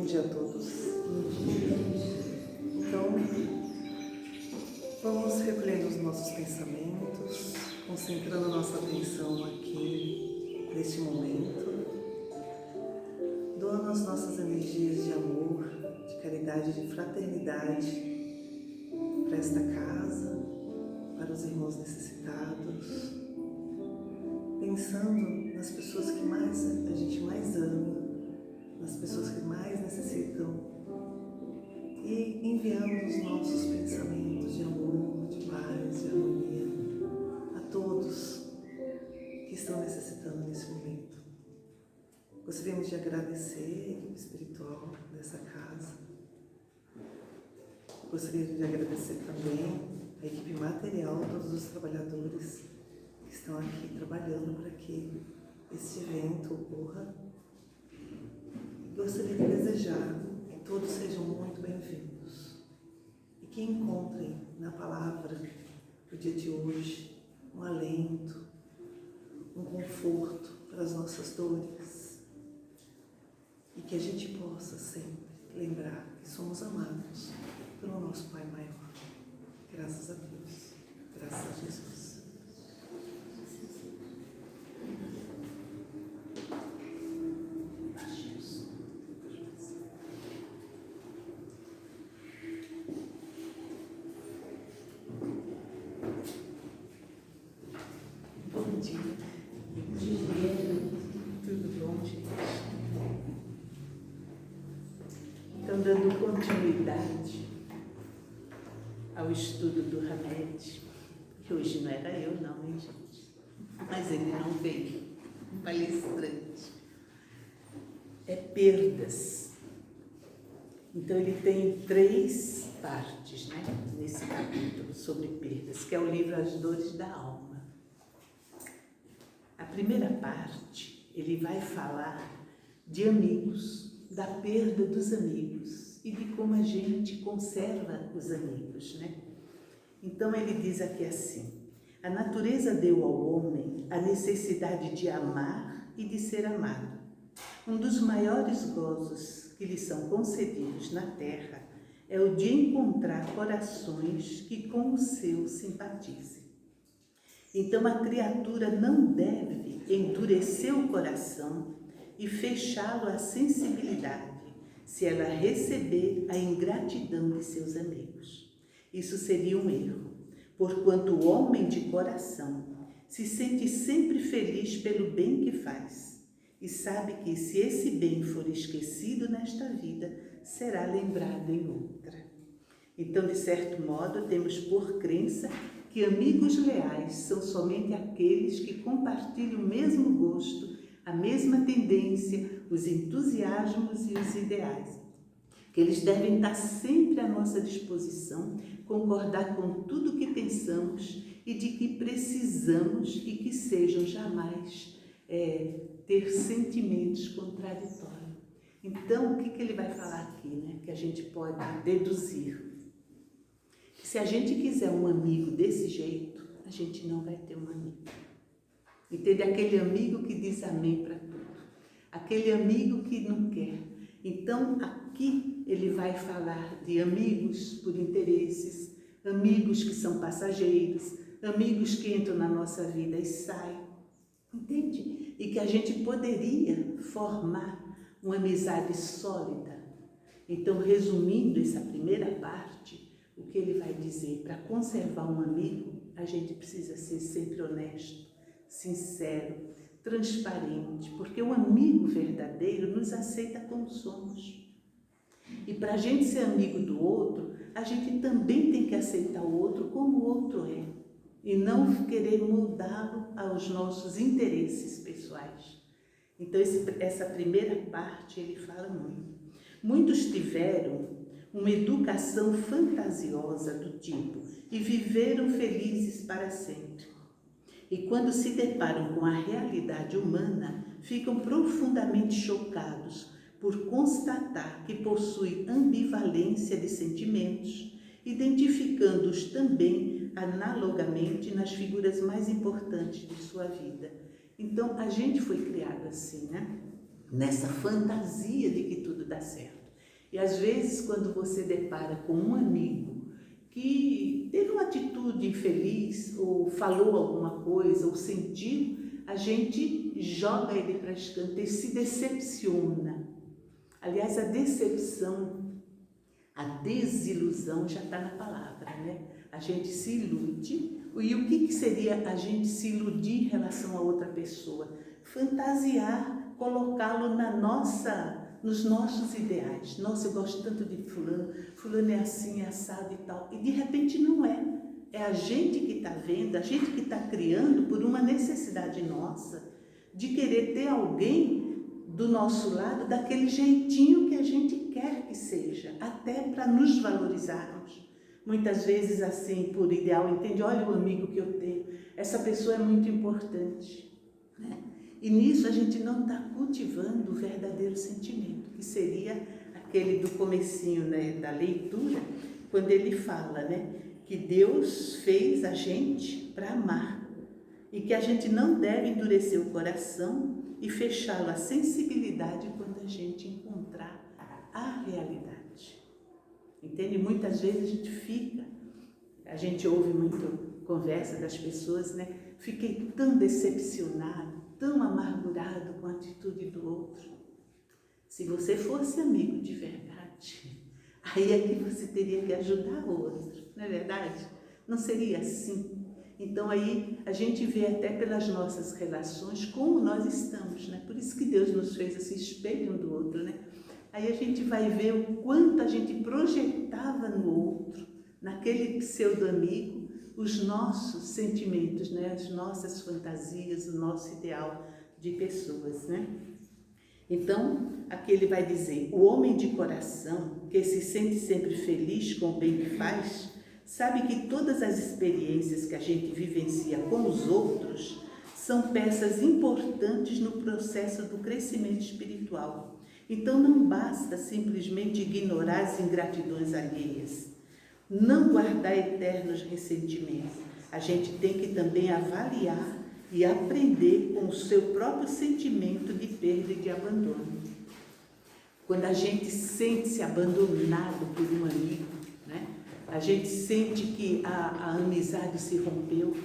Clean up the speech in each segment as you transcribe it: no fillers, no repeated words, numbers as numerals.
dia a todos. Então, vamos recolhendo os nossos pensamentos, concentrando a nossa atenção aqui, neste momento, doando as nossas energias de amor, de caridade, de fraternidade para esta casa, para os irmãos necessitados, pensando nas pessoas que a gente mais ama, nas pessoas que mais necessitam e enviando os nossos pensamentos de amor, de paz, de harmonia a todos que estão necessitando nesse momento. Gostaríamos de agradecer a equipe espiritual dessa casa. Gostaria de agradecer também a equipe material, todos os trabalhadores que estão aqui trabalhando para que este evento ocorra. Gostaria de desejar que todos sejam muito bem-vindos e que encontrem na palavra do dia de hoje um alento, um conforto para as nossas dores e que a gente possa sempre lembrar que somos amados pelo nosso Pai maior. Graças a Deus, graças a Jesus. Bom dia. Tudo bom, gente? Então, dando continuidade ao estudo do Hamed, que hoje não era eu não, hein, gente? Mas ele não veio, um palestrante. É perdas. Então, ele tem 3 partes, né, nesse capítulo sobre perdas, que é o livro As Dores da Alma. A primeira parte, ele vai falar de amigos, da perda dos amigos e de como a gente conserva os amigos, né? Então ele diz aqui assim: a natureza deu ao homem a necessidade de amar e de ser amado. Um dos maiores gozos que lhe são concedidos na terra é o de encontrar corações que com o seu simpatizem. Então a criatura não deve endurecer o coração e fechá-lo à sensibilidade, se ela receber a ingratidão de seus amigos. Isso seria um erro, porquanto o homem de coração se sente sempre feliz pelo bem que faz e sabe que, se esse bem for esquecido nesta vida, será lembrado em outra. Então, de certo modo, temos por crença que amigos leais são somente aqueles que compartilham o mesmo gosto, a mesma tendência, os entusiasmos e os ideais. Que eles devem estar sempre à nossa disposição, concordar com tudo o que pensamos e de que precisamos e que sejam jamais ter sentimentos contraditórios. Então, o que ele vai falar aqui, né? Que a gente pode deduzir. Se a gente quiser um amigo desse jeito, a gente não vai ter um amigo. Entende? Aquele amigo que diz amém para tudo. Aquele amigo que não quer. Então, aqui ele vai falar de amigos por interesses, amigos que são passageiros, amigos que entram na nossa vida e saem. Entende? E que a gente poderia formar uma amizade sólida. Então, resumindo essa primeira parte, o que ele vai dizer? Para conservar um amigo, a gente precisa ser sempre honesto, sincero, transparente, porque o amigo verdadeiro nos aceita como somos. E para a gente ser amigo do outro, a gente também tem que aceitar o outro como o outro é, e não querer moldá-lo aos nossos interesses pessoais. Então, essa primeira parte ele fala muito. Muitos tiveram uma educação fantasiosa do tipo e viveram felizes para sempre. E quando se deparam com a realidade humana, ficam profundamente chocados por constatar que possui ambivalência de sentimentos, identificando-os também analogamente nas figuras mais importantes de sua vida. Então, a gente foi criado assim, né? Nessa fantasia de que tudo dá certo. E às vezes, quando você depara com um amigo que teve uma atitude infeliz, ou falou alguma coisa, ou sentiu, a gente joga ele para escanteio, se decepciona. Aliás, a decepção, a desilusão já está na palavra, né? A gente se ilude. E o que seria a gente se iludir em relação a outra pessoa? Fantasiar, colocá-lo nos nossos ideais. Nossa, eu gosto tanto de fulano, fulano é assim, é assado e tal. E de repente não é. É a gente que está vendo, a gente que está criando por uma necessidade nossa de querer ter alguém do nosso lado daquele jeitinho que a gente quer que seja, até para nos valorizarmos. Muitas vezes assim, por ideal, entende? Olha o amigo que eu tenho, essa pessoa é muito importante, né? E nisso a gente não está cultivando o verdadeiro sentimento, que seria aquele do comecinho, né, da leitura, quando ele fala, né, que Deus fez a gente para amar e que a gente não deve endurecer o coração e fechá-lo à sensibilidade quando a gente encontrar a realidade. Entende? Muitas vezes a gente ouve muito conversa das pessoas, né? Fiquei tão decepcionado, tão amargurado com a atitude do outro. Se você fosse amigo de verdade, aí é que você teria que ajudar o outro, não é verdade? Não seria assim? Então aí a gente vê até pelas nossas relações como nós estamos, né? Por isso que Deus nos fez esse espelho um do outro, né? Aí a gente vai ver o quanto a gente projetava no outro, naquele pseudo-amigo, os nossos sentimentos, né? As nossas fantasias, o nosso ideal de pessoas, né? Então, aqui ele vai dizer, o homem de coração, que se sente sempre feliz com o bem que faz, sabe que todas as experiências que a gente vivencia com os outros são peças importantes no processo do crescimento espiritual. Então não basta simplesmente ignorar as ingratidões alheias, não guardar eternos ressentimentos. A gente tem que também avaliar e aprender com o seu próprio sentimento de perda e de abandono. Quando a gente sente-se abandonado por um amigo, né? A gente sente que a amizade se rompeu.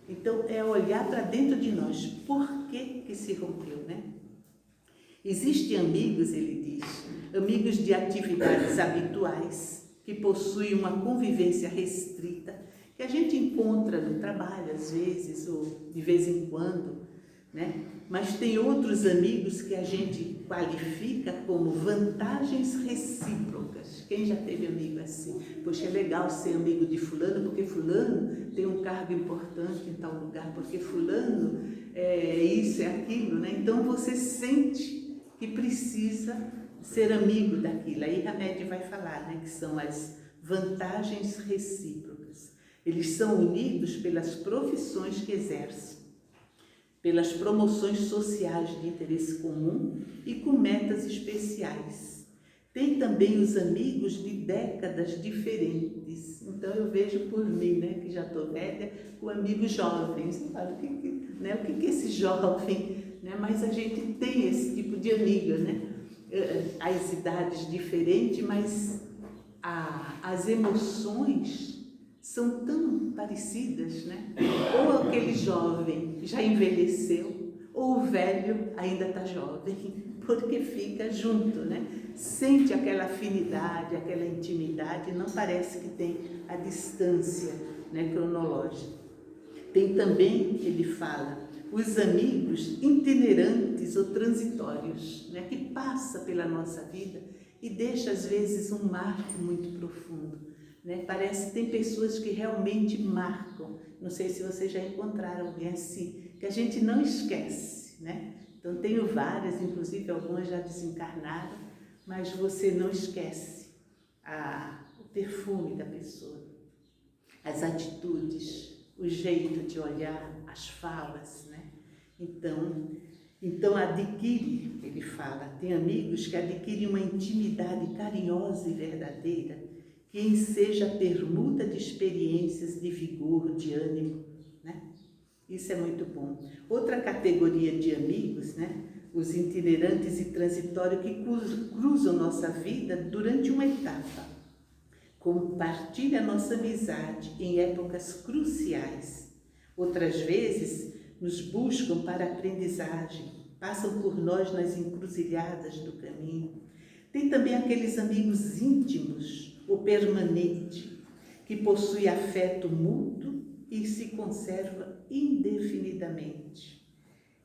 Então é olhar para dentro de nós. Por que se rompeu, né? Existem amigos, ele diz, amigos de atividades habituais, que possuem uma convivência restrita, que a gente encontra no trabalho às vezes, ou de vez em quando, né? Mas tem outros amigos que a gente qualifica como vantagens recíprocas. Quem já teve amigo assim? Poxa, é legal ser amigo de fulano, porque fulano tem um cargo importante em tal lugar, porque fulano é isso, é aquilo, né? Então você sente que precisa ser amigo daquilo. Aí Hamed vai falar, né, que são as vantagens recíprocas. Eles são unidos pelas profissões que exercem, pelas promoções sociais de interesse comum e com metas especiais. Tem também os amigos de décadas diferentes. Então eu vejo por mim, né, que já estou velha, com amigos jovens. Eu falo, o que é esse jovem? Né? Mas a gente tem esse tipo de amiga, né? As idades diferentes, mas as emoções são tão parecidas, né? Ou aquele jovem já envelheceu, ou o velho ainda está jovem, porque fica junto, né? Sente aquela afinidade, aquela intimidade, não parece que tem a distância, né, cronológica. Tem também, ele fala, os amigos itinerantes ou transitórios, né, que passa pela nossa vida e deixa às vezes um marco muito profundo, né? Parece que tem pessoas que realmente marcam. Não sei se vocês já encontraram alguém assim, que a gente não esquece, né? Então tenho várias, inclusive algumas já desencarnaram, mas você não esquece o perfume da pessoa, as atitudes, o jeito de olhar, as falas, né? Então adquire, ele fala, tem amigos que adquirem uma intimidade carinhosa e verdadeira, que enseja a permuta de experiências de vigor, de ânimo, né? Isso é muito bom. Outra categoria de amigos, né? os itinerantes e transitórios que cruzam nossa vida durante uma etapa. Compartilha nossa amizade em épocas cruciais. Outras vezes, nos buscam para aprendizagem, passam por nós nas encruzilhadas do caminho. Tem também aqueles amigos íntimos ou permanentes, que possuem afeto mútuo e se conserva indefinidamente.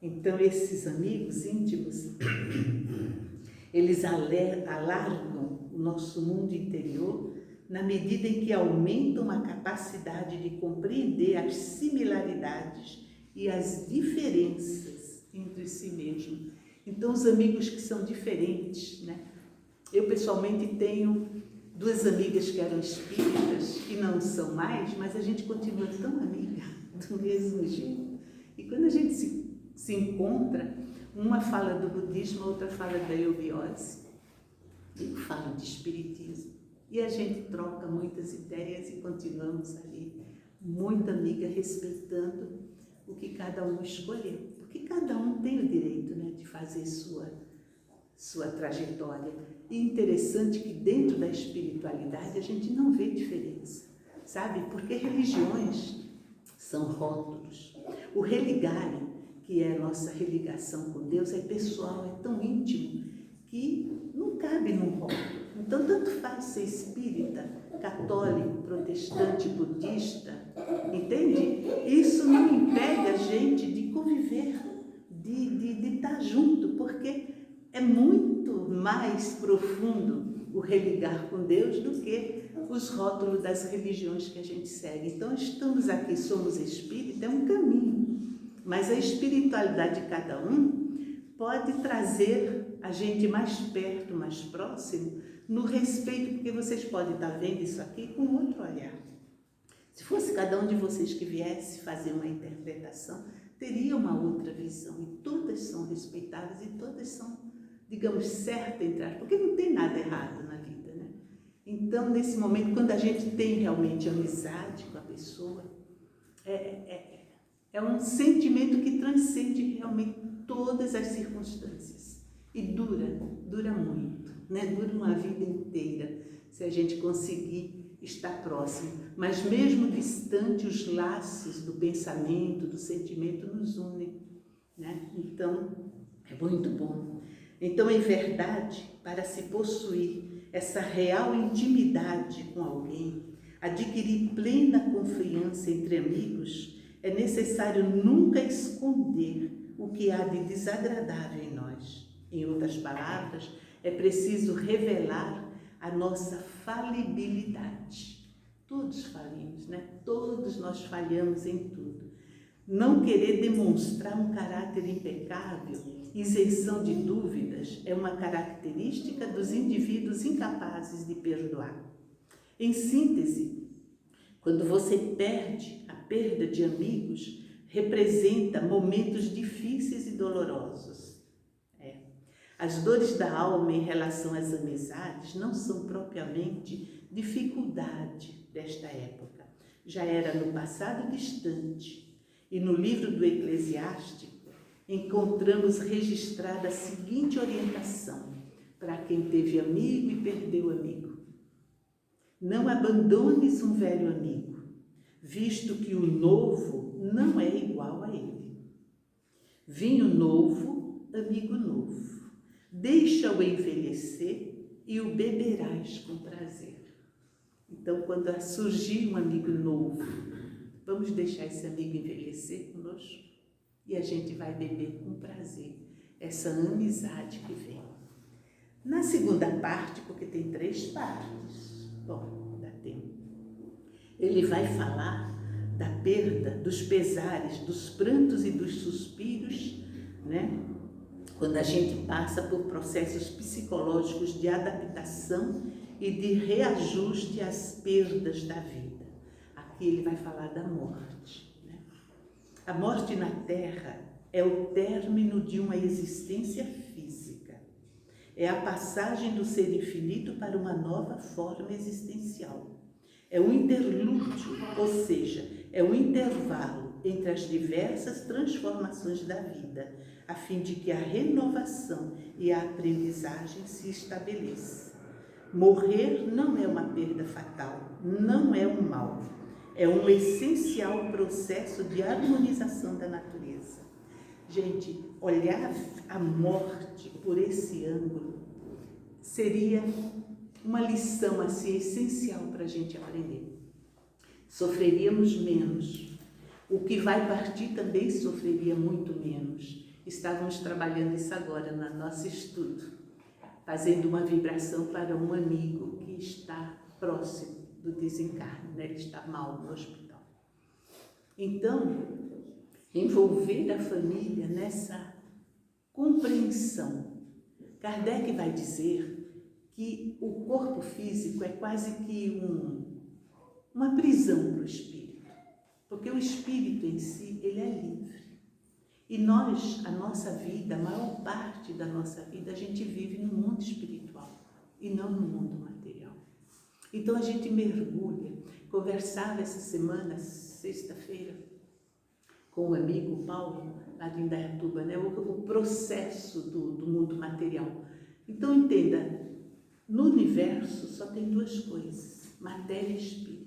Então, esses amigos íntimos, eles alargam o nosso mundo interior na medida em que aumentam a capacidade de compreender as similaridades e as diferenças entre si mesmo. Então, os amigos que são diferentes, né? Eu, pessoalmente, tenho 2 amigas que eram espíritas e não são mais, mas a gente continua tão amiga, do mesmo jeito. E quando a gente se encontra, uma fala do budismo, a outra fala da eubiose. Eu falo de espiritismo. E a gente troca muitas ideias e continuamos ali, muito amiga, respeitando o que cada um escolheu. Porque cada um tem o direito, né, de fazer sua trajetória. E interessante que dentro da espiritualidade a gente não vê diferença, sabe? Porque religiões são rótulos. O religário, que é a nossa religação com Deus, é pessoal, é tão íntimo que não cabe num rótulo. Então, tanto faz ser espírita, católico, protestante, budista, entende? Isso não impede a gente de conviver, de estar junto, porque é muito mais profundo o religar com Deus do que os rótulos das religiões que a gente segue. Então, estamos aqui, somos espírita, é um caminho, mas a espiritualidade de cada um pode trazer a gente mais perto, mais próximo, no respeito, porque vocês podem estar vendo isso aqui com outro olhar. Se fosse cada um de vocês que viesse fazer uma interpretação, teria uma outra visão, e todas são respeitadas e todas são, digamos, certas entre elas, porque não tem nada errado na vida, né? Então, nesse momento, quando a gente tem realmente amizade com a pessoa, é um sentimento que transcende realmente todas as circunstâncias e dura muito, né? Dura uma vida inteira, se a gente conseguir estar próximo. Mas mesmo distante, os laços do pensamento, do sentimento nos unem, né? Então, é muito bom. Então, em verdade, para se possuir essa real intimidade com alguém, adquirir plena confiança entre amigos, é necessário nunca esconder o que há de desagradável em nós. Em outras palavras, é preciso revelar a nossa falibilidade. Todos falhamos, né? Todos nós falhamos em tudo. Não querer demonstrar um caráter impecável, isenção de dúvidas, é uma característica dos indivíduos incapazes de perdoar. Em síntese, quando você perde, a perda de amigos representa momentos difíceis e dolorosos. As dores da alma em relação às amizades não são propriamente dificuldade desta época. Já era no passado distante. E no livro do Eclesiástico encontramos registrada a seguinte orientação para quem teve amigo e perdeu amigo: não abandones um velho amigo, visto que o novo não é igual a ele. Vinho novo, amigo novo. Deixa-o envelhecer e o beberás com prazer. Então, quando surgir um amigo novo, vamos deixar esse amigo envelhecer conosco e a gente vai beber com prazer essa amizade que vem. Na segunda parte, porque tem 3 partes, bom, dá tempo, ele vai falar da perda, dos pesares, dos prantos e dos suspiros, né? Quando a gente passa por processos psicológicos de adaptação e de reajuste às perdas da vida. Aqui ele vai falar da morte, né? A morte na Terra é o término de uma existência física. É a passagem do ser infinito para uma nova forma existencial. É um interlúdio, ou seja, é um intervalo entre as diversas transformações da vida, a fim de que a renovação e a aprendizagem se estabeleçam. Morrer não é uma perda fatal, não é um mal, é um essencial processo de harmonização da natureza. Gente, olhar a morte por esse ângulo seria uma lição assim essencial para a gente aprender. Sofreríamos menos. O que vai partir também sofreria muito menos. Estávamos trabalhando isso agora no nosso estudo, fazendo uma vibração para um amigo que está próximo do desencarne, né? Ele está mal no hospital. Então, envolver a família nessa compreensão. Kardec vai dizer que o corpo físico é quase que uma prisão para o espírito, porque o espírito em si, ele é livre. E nós, a nossa vida, a maior parte da nossa vida, a gente vive no mundo espiritual e não no mundo material. Então a gente mergulha. Conversava essa semana, sexta-feira, com o amigo Paulo, lá de Indaiatuba, né? O processo do mundo material. Então entenda, no universo só tem duas coisas, matéria e espírito.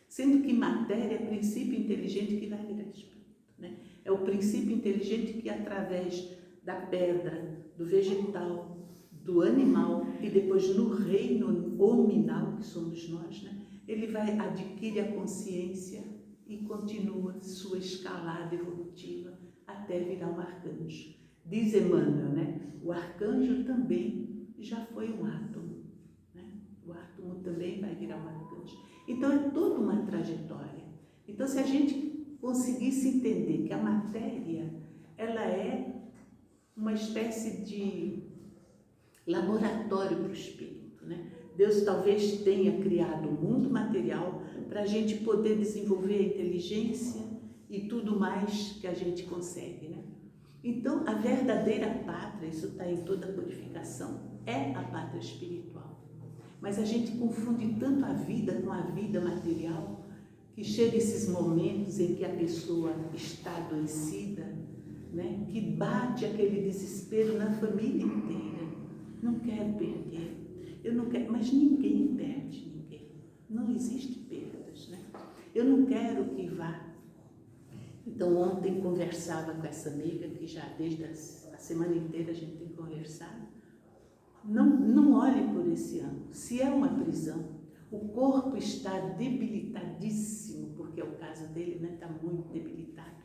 Sendo que matéria é princípio inteligente que vai virar espírito, né? É o princípio inteligente que através da pedra, do vegetal, do animal e depois no reino hominal, que somos nós, né? Ele vai adquirir a consciência e continua sua escalada evolutiva até virar um arcanjo. Diz Emmanuel, né? O arcanjo também já foi um átomo, né? O átomo também vai virar um arcanjo. Então é toda uma trajetória. Então se a gente conseguisse entender que a matéria, ela é uma espécie de laboratório para o espírito, né? Deus talvez tenha criado o mundo material para a gente poder desenvolver a inteligência e tudo mais que a gente consegue, né? Então, a verdadeira pátria, isso está em toda a codificação, é a pátria espiritual. Mas a gente confunde tanto a vida com a vida material, que chega esses momentos em que a pessoa está adoecida, né? Que bate aquele desespero na família inteira. Não quero perder, eu não quero, mas ninguém perde ninguém. Não existe perdas, né? Eu não quero que vá. Então ontem conversava com essa amiga, que já desde a semana inteira a gente tem conversado. Não olhe por esse ângulo. Se é uma prisão, o corpo está debilitadíssimo, porque é o caso dele, né? Está muito debilitado.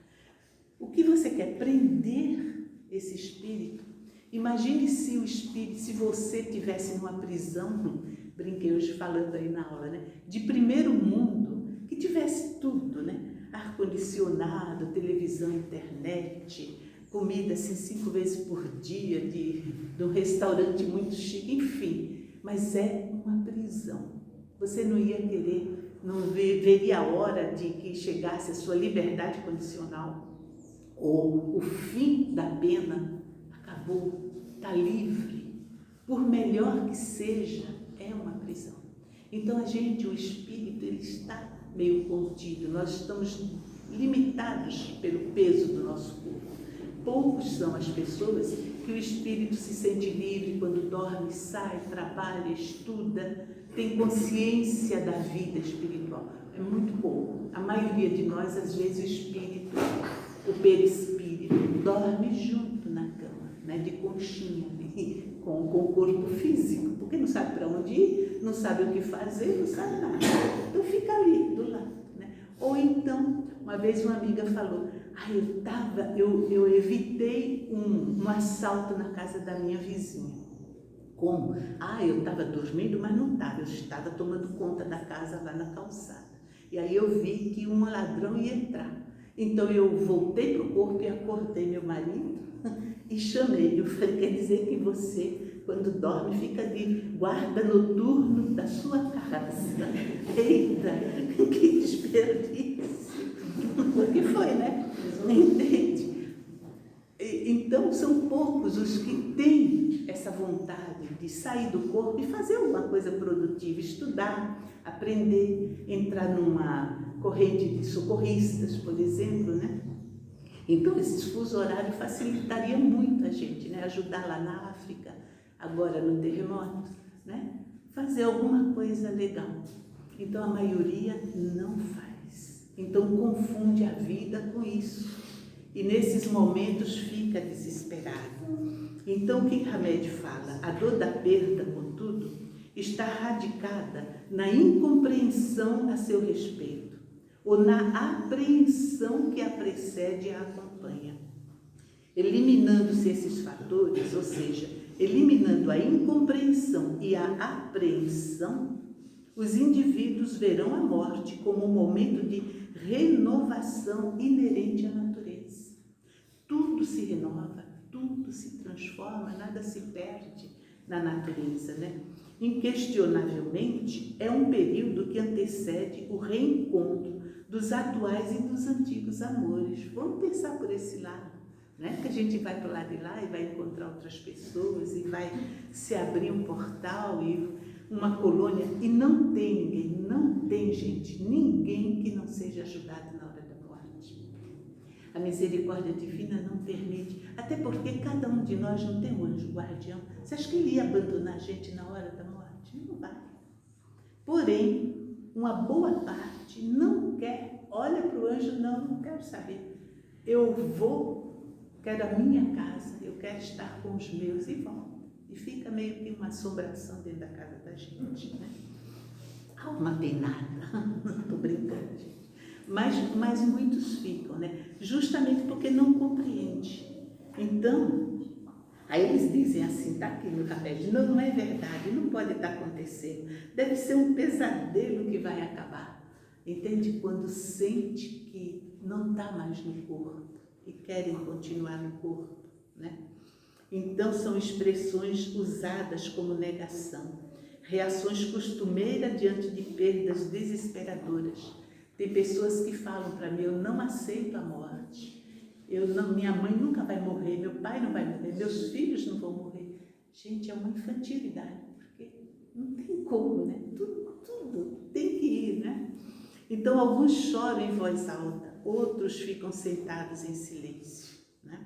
O que você quer? Prender esse espírito? Imagine se o espírito, se você tivesse numa prisão, brinquei hoje falando aí na aula, né? De primeiro mundo, que tivesse tudo, né? Ar-condicionado, televisão, internet, comida assim 5 vezes por dia, de um restaurante muito chique, enfim. Mas é uma prisão. Você não ia querer, não veria a hora de que chegasse a sua liberdade condicional, ou o fim da pena acabou, está livre. Por melhor que seja, é uma prisão. Então a gente, o espírito, ele está meio contido, nós estamos limitados pelo peso do nosso corpo. Poucos são as pessoas que o espírito se sente livre quando dorme, sai, trabalha, estuda, tem consciência da vida espiritual. É muito pouco. A maioria de nós, às vezes, o espírito, o perispírito, dorme junto na cama, né, de conchinha, com o corpo físico, porque não sabe para onde ir, não sabe o que fazer, não sabe nada. Então fica ali, do lado, né? Ou então, uma vez uma amiga falou, eu evitei um assalto na casa da minha vizinha. Como? Eu estava dormindo, mas não estava, eu estava tomando conta da casa lá na calçada. E aí eu vi que um ladrão ia entrar. Então eu voltei para o corpo e acordei meu marido e chamei. Eu falei, quer dizer que você, quando dorme, fica de guarda noturno da sua casa. Eita, que desperdício. Porque foi, né? Entende? Então são poucos os que têm essa vontade de sair do corpo e fazer alguma coisa produtiva, estudar, aprender, entrar corrente de socorristas, por exemplo, né? Então, esse fuso horário facilitaria muito a gente, né? Ajudar lá na África, agora no terremoto, né? Fazer alguma coisa legal. Então, a maioria não faz. Então, confunde a vida com isso. E nesses momentos fica desesperado. Então, o que Hamed fala? A dor da perda, contudo, está radicada na incompreensão a seu respeito, ou na apreensão que a precede e a acompanha. Eliminando-se esses fatores, ou seja, eliminando a incompreensão e a apreensão, os indivíduos verão a morte como um momento de renovação inerente à natureza. Tudo se renova, tudo se transforma, nada se perde na natureza, né? Inquestionavelmente, é um período que antecede o reencontro dos atuais e dos antigos amores. Vamos pensar por esse lado, né? Que a gente vai para o lado de lá e vai encontrar outras pessoas e vai se abrir um portal e uma colônia, e não tem ninguém, não tem gente, ninguém que não seja ajudado na hora da morte. A misericórdia divina não permite, até porque cada um de nós não tem um anjo guardião. Você acha que ele ia abandonar a gente na hora da morte? Não vai. Porém, uma boa parte não quer, olha para o anjo, não quero saber. Eu vou, quero a minha casa, eu quero estar com os meus e volto. E fica meio que uma assombração dentro da casa da gente, né? Alma penada, estou brincando, gente. Mas muitos ficam, né? Justamente porque não compreende. Então, aí eles dizem assim, está aqui no capítulo, não é verdade, não pode estar acontecendo. Deve ser um pesadelo que vai acabar. Entende? Quando sente que não está mais no corpo e querem continuar no corpo, né? Então, são expressões usadas como negação, reações costumeiras diante de perdas desesperadoras. Tem pessoas que falam para mim, eu não aceito a morte, minha mãe nunca vai morrer, meu pai não vai morrer, meus filhos não vão morrer. Gente, é uma infantilidade, porque não tem como, né? Tudo tem que ir, né? Então, alguns choram em voz alta, outros ficam sentados em silêncio, né?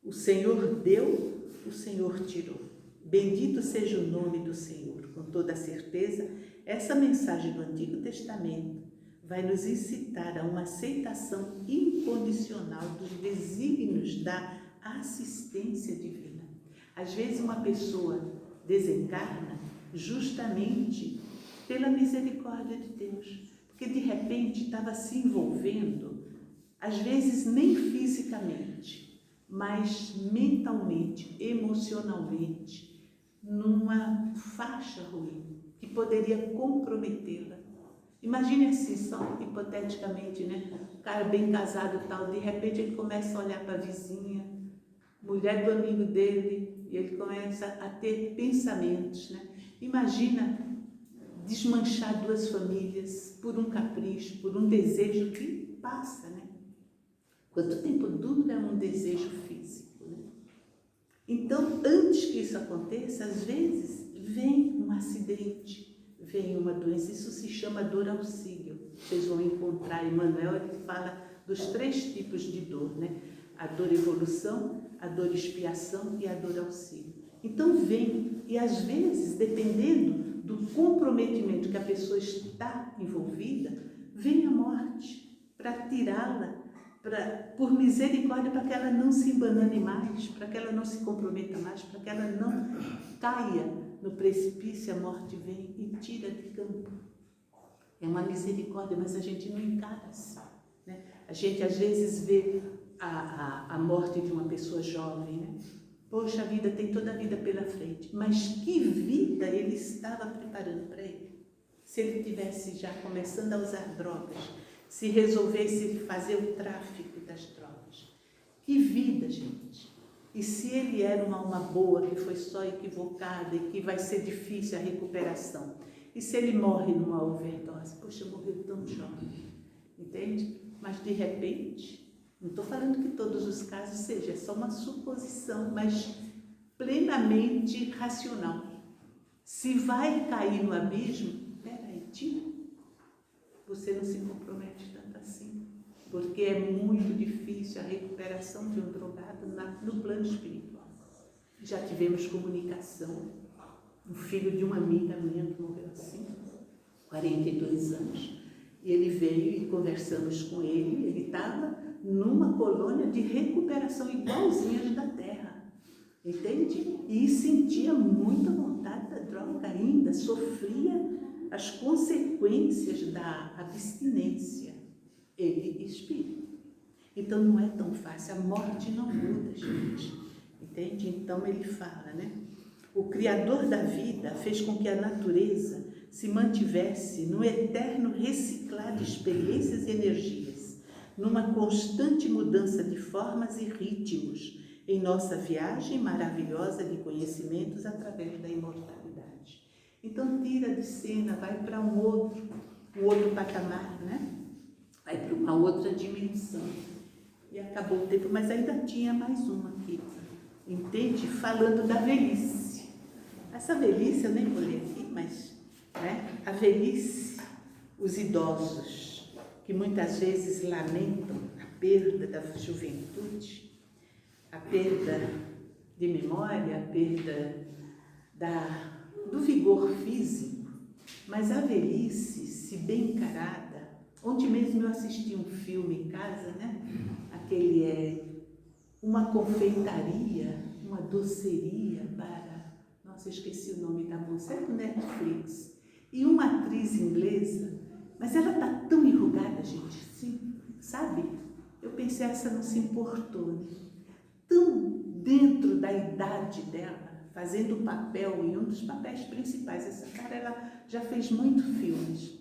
O Senhor deu, o Senhor tirou. Bendito seja o nome do Senhor. Com toda certeza, essa mensagem do Antigo Testamento vai nos incitar a uma aceitação incondicional dos desígnios da assistência divina. Às vezes uma pessoa desencarna justamente pela misericórdia de Deus, porque de repente estava se envolvendo, às vezes nem fisicamente, mas mentalmente, emocionalmente, numa faixa ruim, que poderia comprometê-la. Imagine assim, só hipoteticamente, né? O cara bem casado e tal, de repente ele começa a olhar para a vizinha, mulher do amigo dele, e ele começa a ter pensamentos, né? Imagina desmanchar duas famílias por um capricho, por um desejo que passa, né? Quanto tempo dura um desejo físico, né? Então, antes que isso aconteça, às vezes vem um acidente, vem uma doença, isso se chama dor auxílio. Vocês vão encontrar, Emmanuel, ele fala dos 3 tipos de dor, né? A dor evolução, a dor expiação e a dor auxílio. Então vem, e às vezes, dependendo do comprometimento que a pessoa está envolvida, vem a morte para tirá-la, por misericórdia, para que ela não se embanane mais, para que ela não se comprometa mais, para que ela não caia no precipício. A morte vem e tira de campo. É uma misericórdia, mas a gente não encara assim, né? A gente às vezes vê a morte de uma pessoa jovem, né? Poxa, a vida tem toda a vida pela frente, mas que vida ele estava preparando para ele? Se ele tivesse já começando a usar drogas, se resolvesse fazer o tráfico das drogas. Que vida, gente! E se ele era uma alma boa, que foi só equivocada e que vai ser difícil a recuperação? E se ele morre numa overdose? Poxa, morreu tão jovem, entende? Mas de repente, não estou falando que todos os casos sejam, é só uma suposição, mas plenamente racional. Se vai cair no abismo, peraí, tira. você não se compromete tanto assim. Porque é muito difícil a recuperação de um drogado no plano espiritual. Já tivemos comunicação. Um filho de uma amiga minha que morreu assim, 42 anos. E ele veio e conversamos com ele. Ele estava numa colônia de recuperação igualzinhas da Terra. Entende? E sentia muita vontade da droga ainda, sofria as consequências da abstinência, ele e espírito. Então não é tão fácil, a morte não muda, gente. Entende? Então ele fala, né? O Criador da vida fez com que a natureza se mantivesse no eterno reciclar de experiências e energias, numa constante mudança de formas e ritmos, em nossa viagem maravilhosa de conhecimentos através da imortalidade. Então tira de cena, vai para um outro patamar, né? Vai para uma outra dimensão. E acabou o tempo, mas ainda tinha mais uma aqui, entende? Falando da velhice. Essa velhice eu nem vou ler aqui, mas a velhice, os idosos, que muitas vezes lamentam a perda da juventude, a perda de memória, a perda do vigor físico, mas a velhice, se bem encarada, ontem mesmo eu assisti um filme em casa, né? Aquele uma confeitaria, uma doceria para, nossa, eu esqueci o nome da moça, é do Netflix, e uma atriz inglesa, mas ela está tão enrugada, gente, assim, sabe? Eu pensei, essa não se importou, né? Tão dentro da idade dela, fazendo o papel, e um dos papéis principais. Essa cara, ela já fez muitos filmes.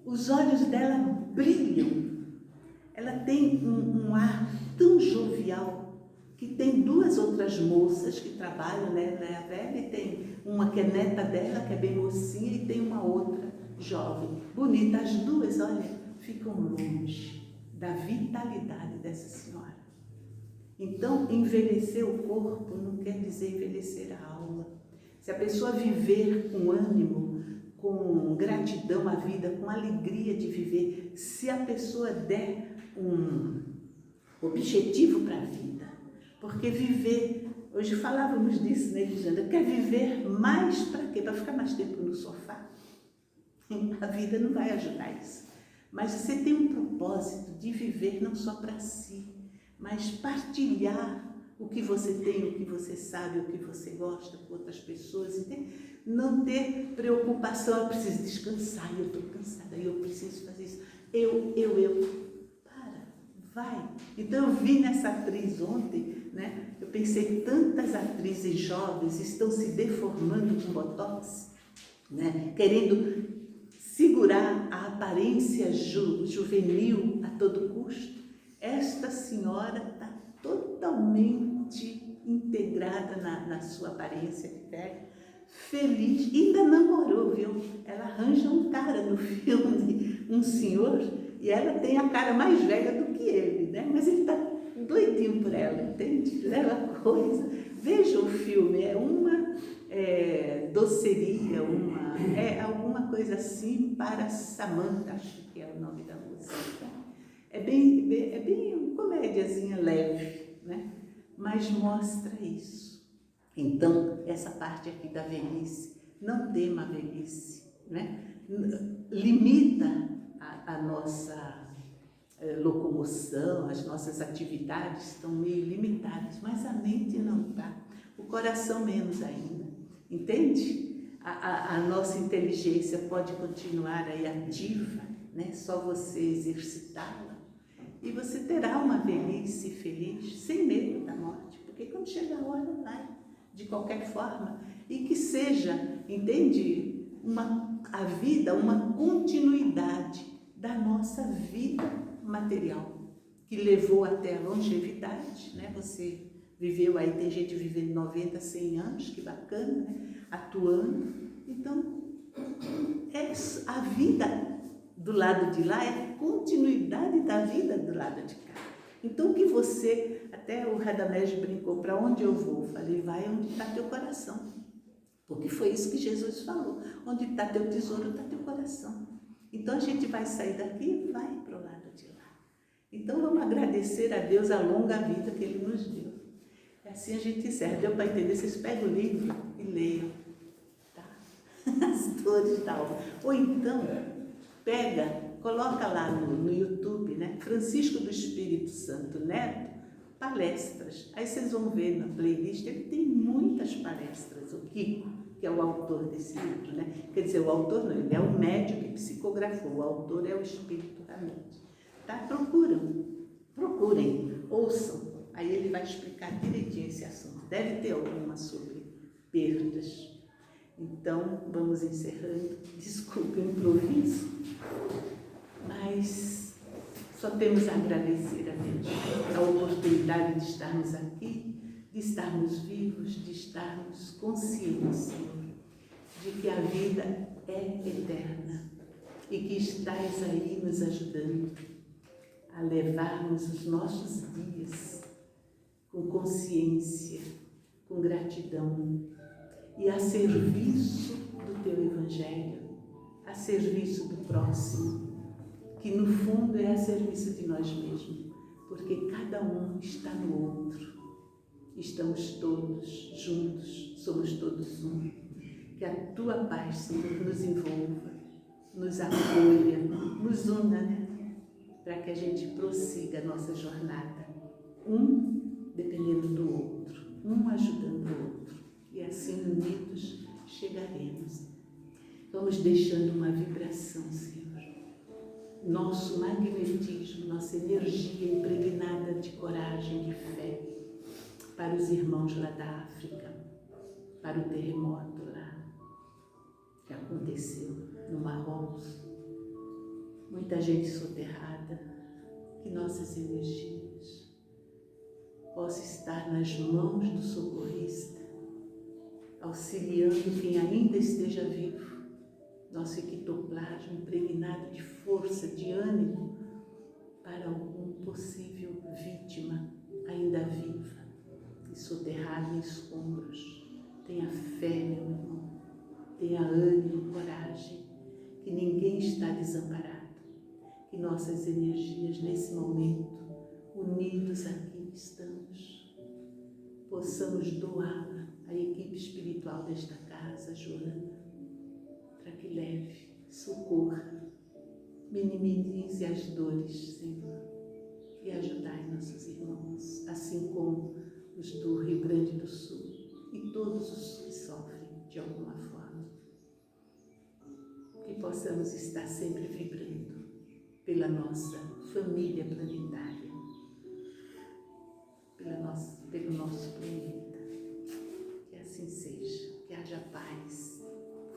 Os olhos dela brilham. Ela tem um ar tão jovial, que tem duas outras moças que trabalham, né? Ela é a velha e tem uma que é neta dela, que é bem mocinha, e tem uma outra jovem. Bonita. As duas, olha, ficam longe da vitalidade dessa senhora. Então, envelhecer o corpo não quer dizer envelhecer a alma. Se a pessoa viver com ânimo, com gratidão à vida, com alegria de viver, se a pessoa der um objetivo para a vida, porque viver, hoje falávamos disso, né, Elisandra? Quer viver mais para quê? Para ficar mais tempo no sofá? A vida não vai ajudar isso. Mas você tem um propósito de viver não só para si, mas partilhar o que você tem, o que você sabe, o que você gosta com outras pessoas, entende? Não ter preocupação, eu preciso descansar, eu estou cansada, eu preciso fazer isso, para, vai. Então eu vi nessa atriz ontem, né? Eu pensei, tantas atrizes jovens estão se deformando com botox, né? Querendo segurar a aparência juvenil a todo custo. Esta senhora está totalmente integrada na sua aparência de velha, feliz, ainda namorou, viu? Ela arranja um cara no filme, um senhor, e ela tem a cara mais velha do que ele, né? Mas ele está doidinho por ela, entende? Leva coisa. Veja o filme, é uma doceria, alguma coisa assim para Samantha, acho que é o nome da música. É bem comédiazinha leve, né? Mas mostra isso. Então, essa parte aqui da velhice, não tema a velhice, né? Limita a nossa locomoção, as nossas atividades estão meio limitadas, mas a mente não está, o coração menos ainda, entende? A nossa inteligência pode continuar aí ativa, né? Só você exercitá-la. E você terá uma velhice feliz, sem medo da morte, porque quando chega a hora, vai, de qualquer forma. E que seja, entende, a vida, uma continuidade da nossa vida material, que levou até a longevidade, né? Você viveu aí, tem gente vivendo 90, 100 anos, que bacana, né? Atuando. Então, a vida do lado de lá é a continuidade da vida do lado de cá. Então que você, até o Radamés brincou, para onde eu vou? Falei, vai onde está teu coração. Porque foi isso que Jesus falou. Onde está teu tesouro, está teu coração. Então a gente vai sair daqui e vai para o lado de lá. Então vamos agradecer a Deus a longa vida que Ele nos deu. E assim a gente encerra. Deu para entender? Vocês pegam o livro e leiam, tá? As dores da alma. Ou então, coloca lá no YouTube, né? Francisco do Espírito Santo Neto, palestras. Aí vocês vão ver na playlist, ele tem muitas palestras, o Kiko, que é o autor desse livro, né? Quer dizer, o autor não, ele é o médium que psicografou, o autor é o Espírito Ramírez. Tá? Procurem, ouçam, aí ele vai explicar direitinho esse assunto. Deve ter alguma sobre perdas. Então, vamos encerrando. Desculpe o improviso, mas só temos a agradecer a Deus a oportunidade de estarmos aqui, de estarmos vivos, de estarmos conscientes, Senhor, de que a vida é eterna e que estais aí nos ajudando a levarmos os nossos dias com consciência, com gratidão e a serviço do Teu Evangelho, a serviço do próximo, que no fundo é a serviço de nós mesmos, porque cada um está no outro. Estamos todos juntos, somos todos um. Que a Tua paz, Senhor, nos envolva, nos acolha, nos una, né? Para que a gente prossiga a nossa jornada, um dependendo do outro, um ajudando o outro. E assim, unidos, chegaremos. Vamos deixando uma vibração, Senhor. Nosso magnetismo, nossa energia impregnada de coragem, de fé, para os irmãos lá da África, para o terremoto lá que aconteceu no Marrocos. Muita gente soterrada, que nossas energias possam estar nas mãos do socorrista, auxiliando quem ainda esteja vivo, nosso ectoplasma impregnado de força, de ânimo, para algum possível vítima ainda viva e soterrada em escombros. Tenha fé, meu irmão, tenha ânimo, coragem, que ninguém está desamparado, que nossas energias nesse momento, unidos aqui estamos, possamos doá-la à equipe espiritual desta casa, Joana, para que leve, socorra, minimize as dores, Senhor, e ajudai nossos irmãos, assim como os do Rio Grande do Sul e todos os que sofrem de alguma forma. Que possamos estar sempre vibrando pela nossa família planetária, pelo nosso planeta. Que assim seja, que haja paz,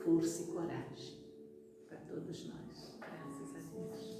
força e coragem para todos nós. Graças a Deus.